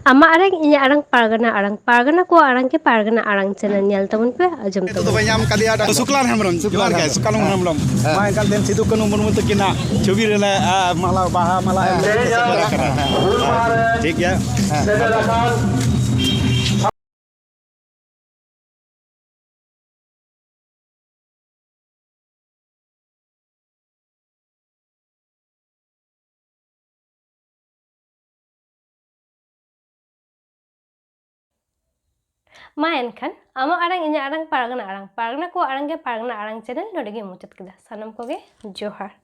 Ama arang inya arang pargana ko arang ke pargana arang channel nyel tabun pe ajam itu tabun. banyak kali ada Suklan Hemron, Suklan guys, Suklan Hemron. Main kan dan situ kan umur untuk kena cobi rela malah baha malah ठीक ya. Main kan ama arang inya arang pargana ko arang ke pargana arang channel nodege muchat kida sanam ko ge johar.